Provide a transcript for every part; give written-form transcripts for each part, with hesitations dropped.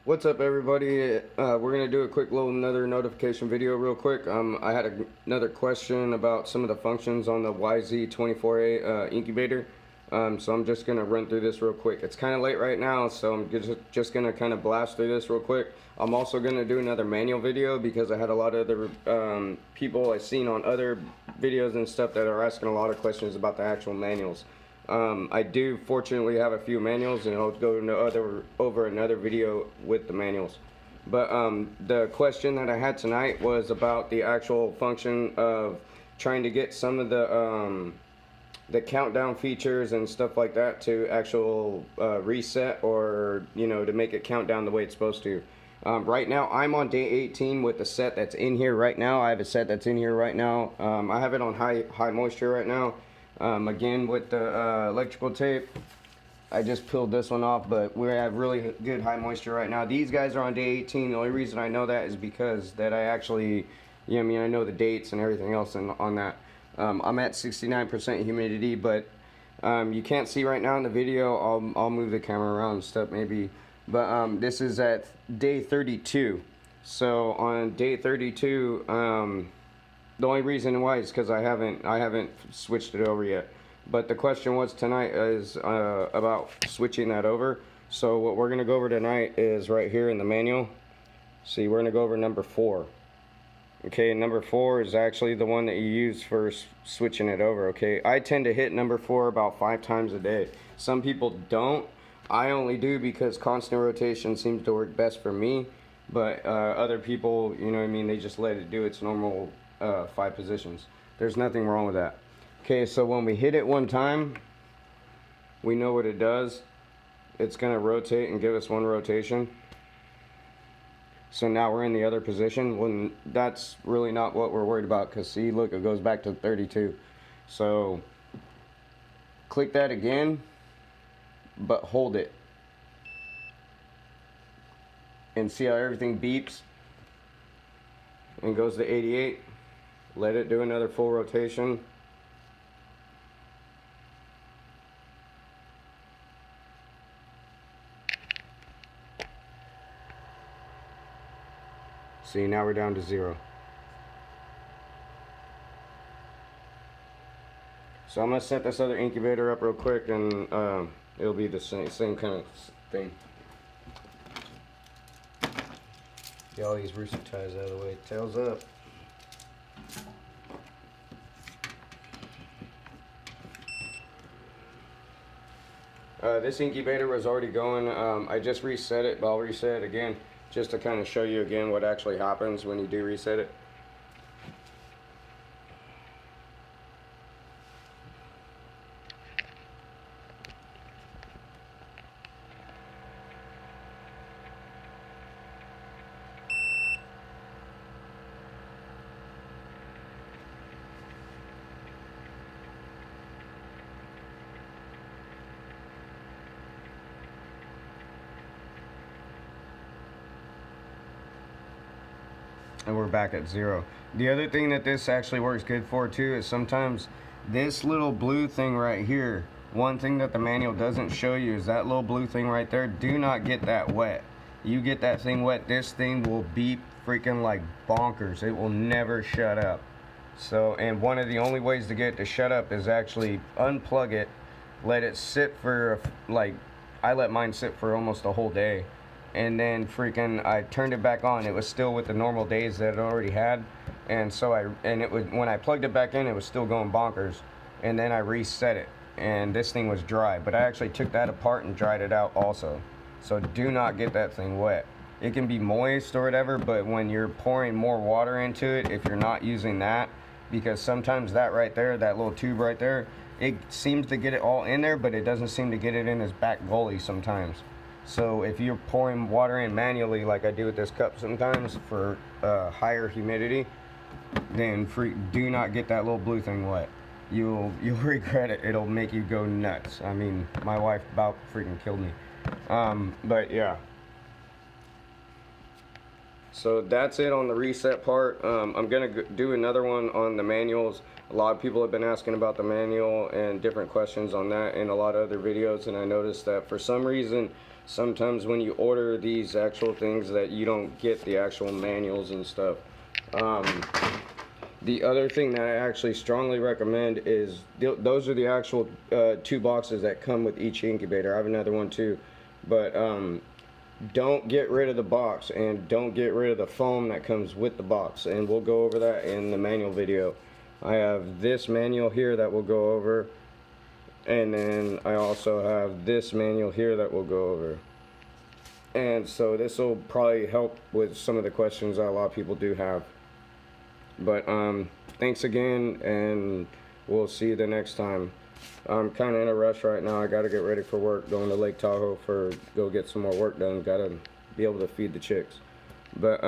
What's up, everybody? We're gonna do a quick little another notification video real quick. I had another question about some of the functions on the YZ24A incubator. So I'm just gonna run through this real quick. It's kind of late right now, so I'm just gonna kind of blast through this real quick. I'm also gonna do another manual video because I had a lot of other people I've seen on other videos and stuff that are asking a lot of questions about the actual manuals. I do fortunately have a few manuals, and I'll go over another video with the manuals. But the question that I had tonight was about the actual function of trying to get some of the countdown features and stuff like that to actual reset, or to make it count down the way it's supposed to. Right now I'm on day 18 with the set that's in here right now. I have a set that's in here right now. I have it on high moisture right now. Again, with the electrical tape, I just peeled this one off, but we have really good high moisture right now. These guys are on day 18. The only reason I know that is because that I actually, I know the dates and everything else on that. I'm at 69% humidity, but you can't see right now in the video. I'll move the camera around and stuff maybe, but this is at day 32. So on day 32, the only reason why is because I haven't switched it over yet. But the question was tonight is about switching that over. So what we're gonna go over tonight is right here in the manual. See, we're gonna go over number 4. Okay, number 4 is actually the one that you use for switching it over. Okay, I tend to hit number 4 about 5 times a day. Some people don't. I only do because constant rotation seems to work best for me. But other people, they just let it do its normal 5 positions. There's nothing wrong with that. Okay, so when we hit it one time, we know what it does. It's gonna rotate and give us 1 rotation. So now we're in the other position. When that's really not what we're worried about, because see, look, it goes back to 32. So click that again, but hold it, and see how everything beeps and goes to 88. Let it do another full rotation. See, now we're down to 0. So I'm gonna set this other incubator up real quick, and it'll be the same kind of thing. Get all these rooster ties out of the way. Tails up. This incubator was already going. I just reset it, but I'll reset it again just to kind of show you again what actually happens when you do reset it. And we're back at 0. The other thing that this actually works good for too is sometimes this little blue thing right here, one thing that the manual doesn't show you is that little blue thing right there. Do not get that wet. You get that thing wet, this thing will beep freaking like bonkers. It will never shut up. So, and one of the only ways to get it to shut up is actually unplug it, let it sit for I let mine sit for almost a whole day. And then freaking I turned it back on. It was still with the normal days that it already had, and so when I plugged it back in, it was still going bonkers. And then I reset it, and this thing was dry, but I actually took that apart and dried it out also. So do not get that thing wet. It can be moist or whatever, but when you're pouring more water into it, if you're not using that, because sometimes that right there, that little tube right there, it seems to get it all in there, but it doesn't seem to get it in this back gully sometimes. So if you're pouring water in manually, like I do with this cup sometimes for higher humidity, then do not get that little blue thing wet. You'll regret it. It'll make you go nuts. I mean, my wife about freaking killed me. But yeah. So that's it on the reset part. I'm gonna do another one on the manuals. A lot of people have been asking about the manual and different questions on that in a lot of other videos, and I noticed that for some reason sometimes when you order these actual things that you don't get the actual manuals and stuff. Um, the other thing that I actually strongly recommend is those are the actual 2 boxes that come with each incubator. I have another one too, but don't get rid of the box and don't get rid of the foam that comes with the box, and we'll go over that in the manual video. I have this manual here that we'll go over, and then I also have this manual here that we'll go over. And so this will probably help with some of the questions that a lot of people do have. But thanks again, and we'll see you the next time. I'm kind of in a rush right now. I got to get ready for work, going to Lake Tahoe go get some more work done. Got to be able to feed the chicks. But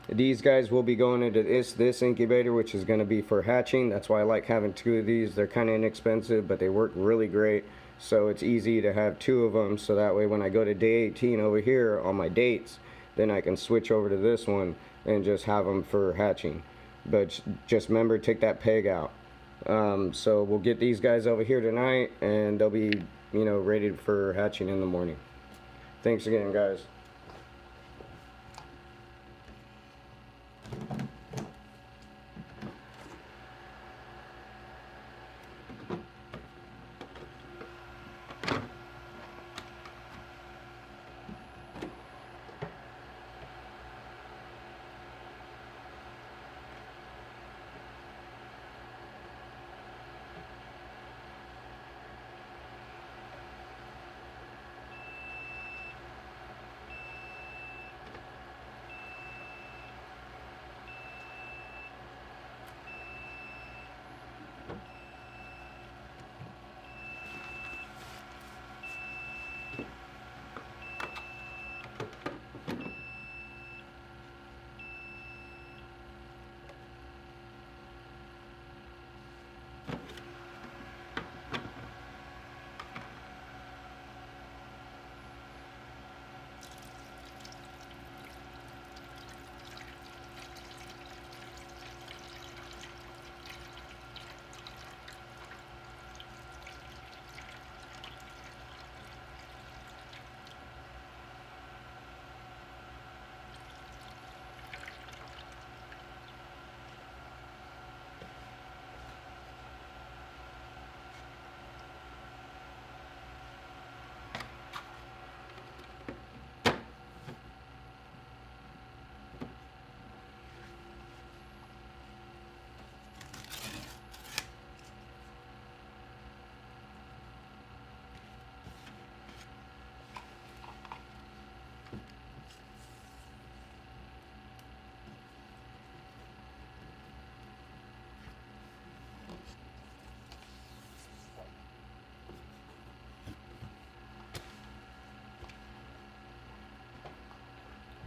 these guys will be going into this incubator, which is going to be for hatching. That's why I like having 2 of these. They're kind of inexpensive, but they work really great. So it's easy to have 2 of them, so that way when I go to day 18 over here on my dates, then I can switch over to this one and just have them for hatching. But just remember, take that peg out. So we'll get these guys over here tonight, and they'll be, ready for hatching in the morning. Thanks again, guys.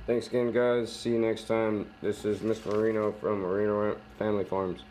Thanks again, guys. See you next time. This is Mr. Marino from Marino Family Farms.